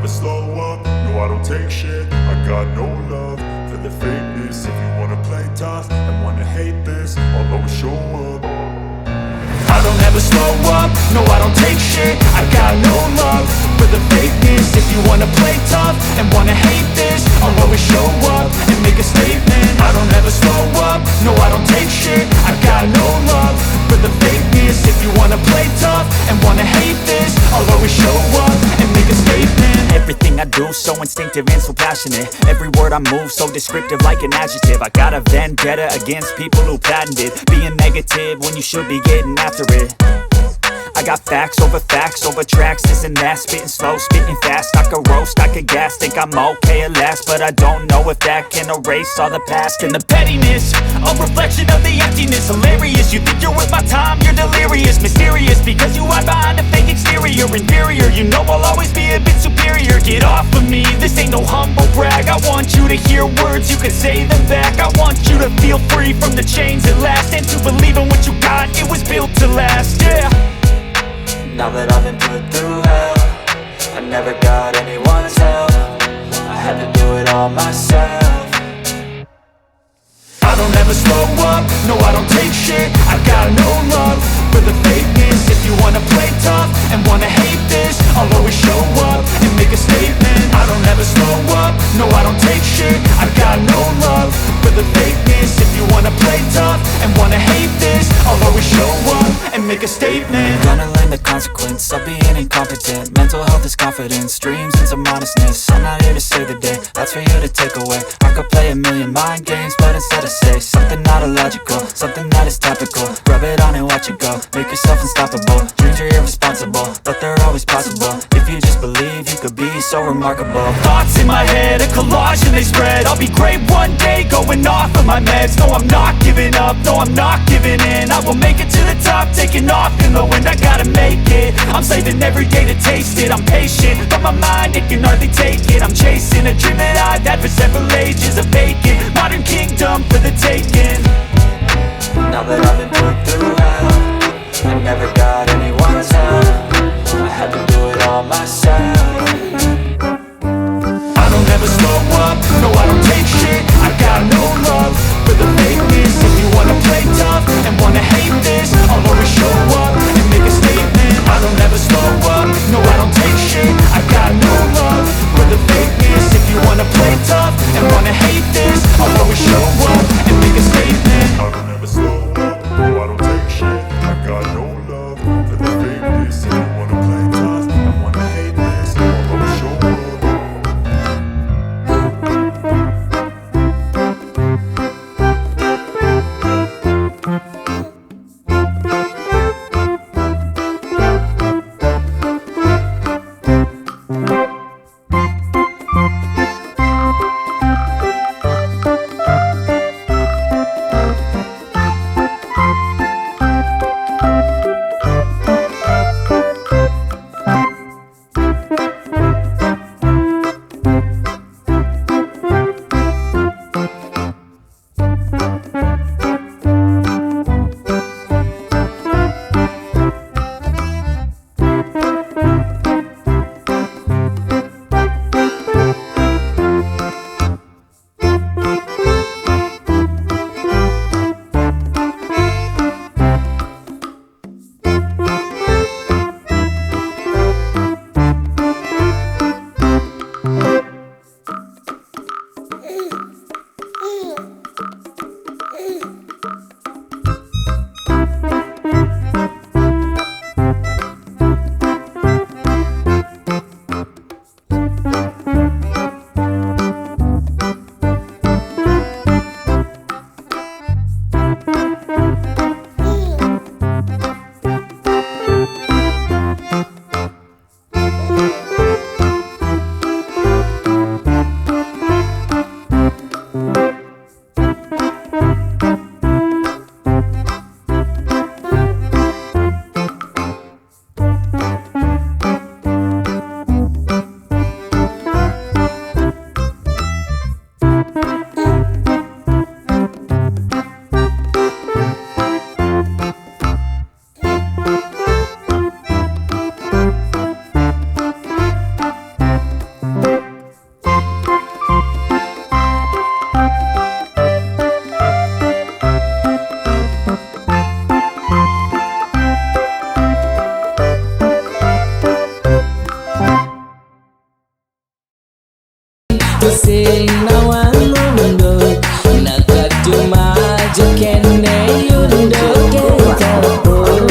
slow up, no I don't take shit. I got no love for the fakeness. If you wanna play tough and wanna hate this, I'll always show up. I don't ever slow up, no I don't take shit. I got no love for the fakeness. If you wanna play tough and wanna hate this, I'll always show up and make a statement. I don't ever slow up, no I don't take shit. I got no love for the fakeness. If you wanna play tough and wanna hate this, I'll always show up and make a statement. Everything I do so instinctive and so passionate. Every word I move so descriptive like an adjective. I got a vendetta against people who patented being negative when you should be getting after it. I got facts over tracks, this and that. Spitting slow, spitting fast, I could roast, I could gas. Think I'm okay at last, but I don't know if that can erase all the past. And the pettiness, a reflection of the emptiness. Hilarious, you think you're worth my time, you're delirious. Mysterious, because you hide behind a fake exterior. Inferior, you know I'll always be a bit superior. Get off of me, this ain't no humble brag. I want you to hear words, you can say them back. I want you to feel free from the chains at last, and to believe in what you got, it was built to last, yeah. Now that I've been put through hell, I never got anyone's help. I had to do it all myself. I don't ever slow up, no I don't take shit. I got no love for the fakeness. If you wanna play tough and wanna hate this, I'll always show up and make a statement. I don't ever slow up, no I don't take shit. I got no love for the fakeness. If you wanna play tough and wanna hate this, I'll always show up and make a statement. Gonna learn the consequence of being incompetent. Mental health is confidence, dreams and some honestness. I'm not here to save the day, that's for you to take away. I could play a million mind games, but instead I say something not illogical, something that is topical. Rub it on and watch it go, make yourself unstoppable. Dreams are irresponsible, but they're always possible. If you just believe, you could be so remarkable. Thoughts in my head, a collage and they spread. I'll be great one day, going off of my meds. No, I'm not giving up, no, I'm not giving in. I will make it to the top, taking off in the wind. I gotta make it, I'm saving every day to taste it. I'm patient, but my mind, it can hardly take it. I'm chasing a dream that I've had for several ages. A vacant, modern kingdom for the taking. Now that I've been put through hell, I never got anyone's help. I had to do it all myself. I don't ever slow up, no I don't take shit. I got no love for the fakeness. If you wanna play tough and wanna hate this, I'll always show up and make a statement. I don't ever slow up, no I don't take shit. I got no love for the fakeness. If you wanna play tough and wanna hate this, I'll always show up and make a statement. I don't ever slow up. Aku sing nawang mundur Nekat cuma jekene yunduk ketepur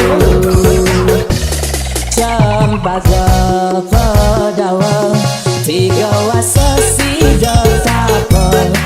Cempaka pedawa Tiga wasa sido tapol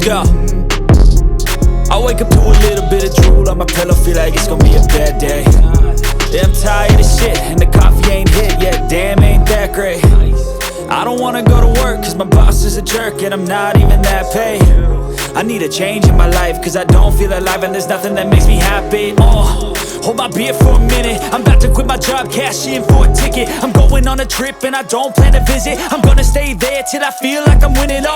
Yo, I wake up to a little bit of drool on my pillow, feel like it's gonna be a bad day. Yeah, I'm tired of shit, and the coffee ain't hit yet, damn, ain't that great. I don't wanna go to work, cause my boss is a jerk, and I'm not even that paid. I need a change in my life, cause I don't feel alive, and there's nothing that makes me happy. Hold my beer for a minute, I'm about to quit my job, cash in for a ticket. I'm going on a trip, and I don't plan to visit. I'm gonna stay there till I feel like I'm winning,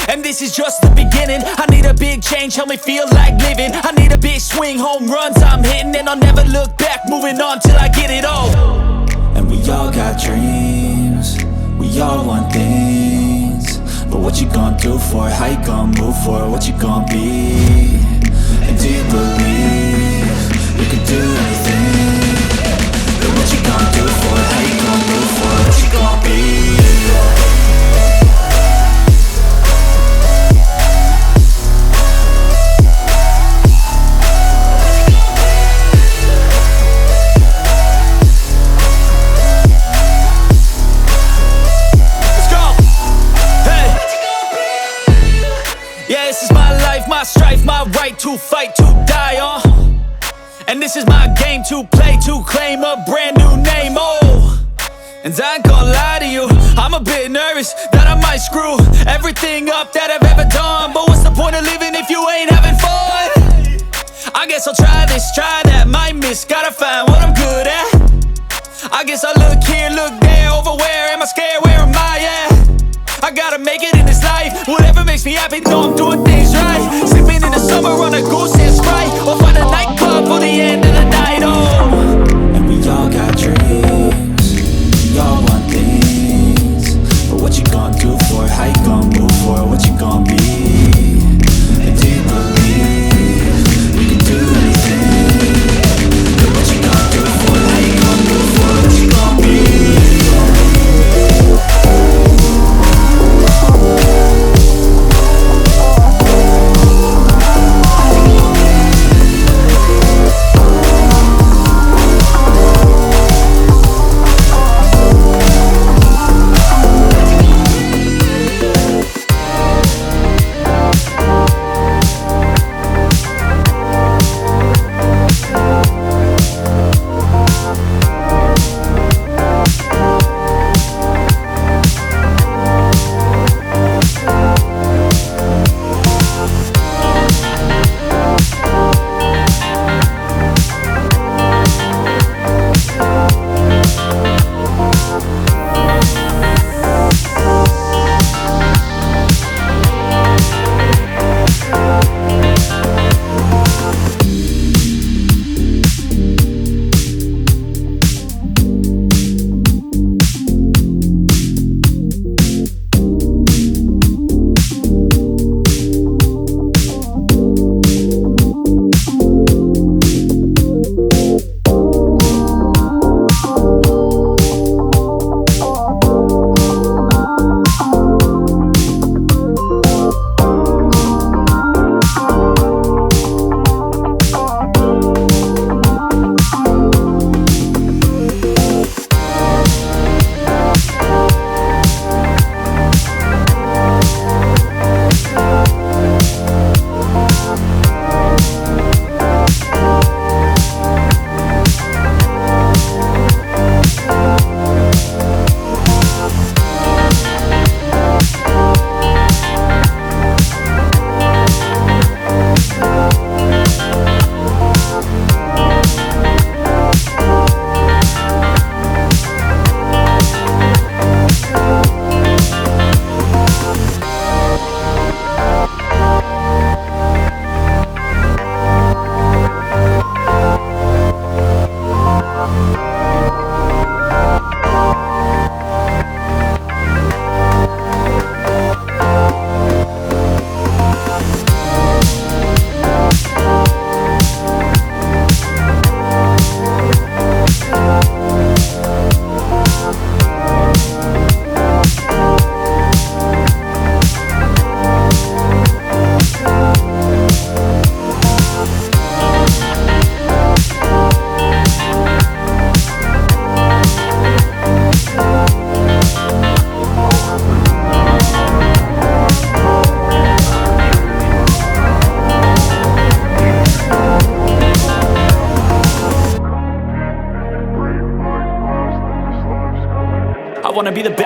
and this is just the beginning. I need a big change, help me feel like living. I need a big swing, home runs I'm hitting, and I'll never look back, moving on till I get it all. And we all got dreams, we all want things, but what you gonna do for it? How you gonna move for it? What you gonna be? And do you believe you can do anything? But what you gonna do for it? How you gonna move for it? What you gonna be? Yeah, this is my life, my strife, my right to fight, to die, and this is my game to play, to claim a brand new name, and I ain't gonna lie to you, I'm a bit nervous that I might screw everything up that I've ever done. But what's the point of living if you ain't having fun? I guess I'll try this, try that, might miss, gotta find what I'm good at. I guess I'll look here, look there, over where am I scared, where am I at? I gotta make it in this life, whatever makes me happy, know I'm doing things right. Sipping in the summer on a goose and Sprite, or find a nightclub for the end of the night, And we all got dreams, we all want things, but what you gonna do for it? How you gonna move for it? What you gonna be? And do you believe you can do anything? But what you gonna do for it? How you gonna move for it? What you gonna be?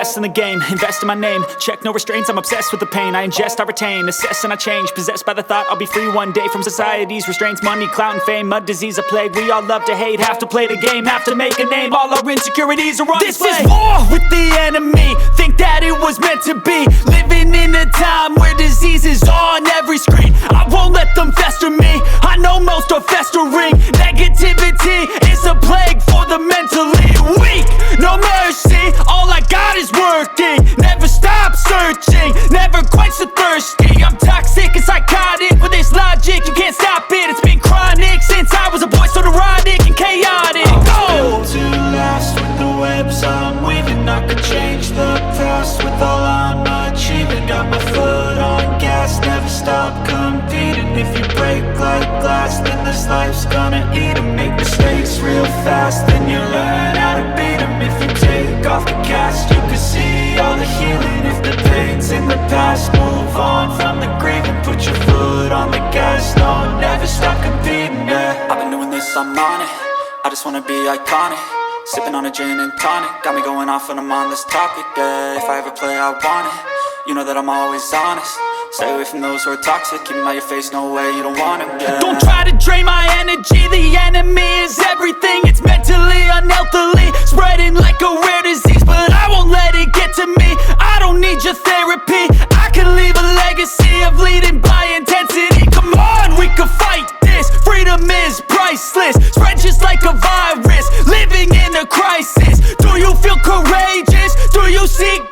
best in the game, invest in my name. Check no restraints, I'm obsessed with the pain. I ingest, I retain, assess and I change. Possessed by the thought I'll be free one day from society's restraints. Money, clout and fame, mud, disease, a plague. We all love to hate, have to play the game, have to make a name. All our insecurities are on display. This is war with the enemy, think that it was meant to be. Living in a time where disease is on every screen. I won't let them fester me, I know most are festering. Negativity is a plague for the mentally weak. No mercy, all I got is working. Never stop searching, never quench the thirsty. I'm toxic and psychotic, with this logic you can't stop it. It's been chronic since I was a boy, so neurotic and chaotic. Built to last with the webs I'm weaving. I could change the past with all I'm achieving. Got my foot on gas, never stop competing. If you break like glass, then this life's gonna eat 'em. Make mistakes real fast, then you learn how to beat 'em. If you take off the cast, you can see all the healing. If the pain's in the past, move on from the grave and put your foot on the gas. No, never stop competing, yeah. I've been doing this, I'm on it. I just wanna be iconic. Sipping on a gin and tonic, got me going off when I'm on this topic, yeah. If I ever play, I want it. You know that I'm always honest. Stay away from those who are toxic. Keep them out your face, no way, you don't want it, yeah. Don't try to drain my energy. The enemy is everything. It's mentally, unhealthily, spreading like a rare disease. But I won't let it get to me. I don't need your therapy. I can leave a legacy of leading by intensity. Come on, we can fight this. Freedom is priceless. Spread just like a virus. Living in a crisis. Do you feel courageous? Do you seek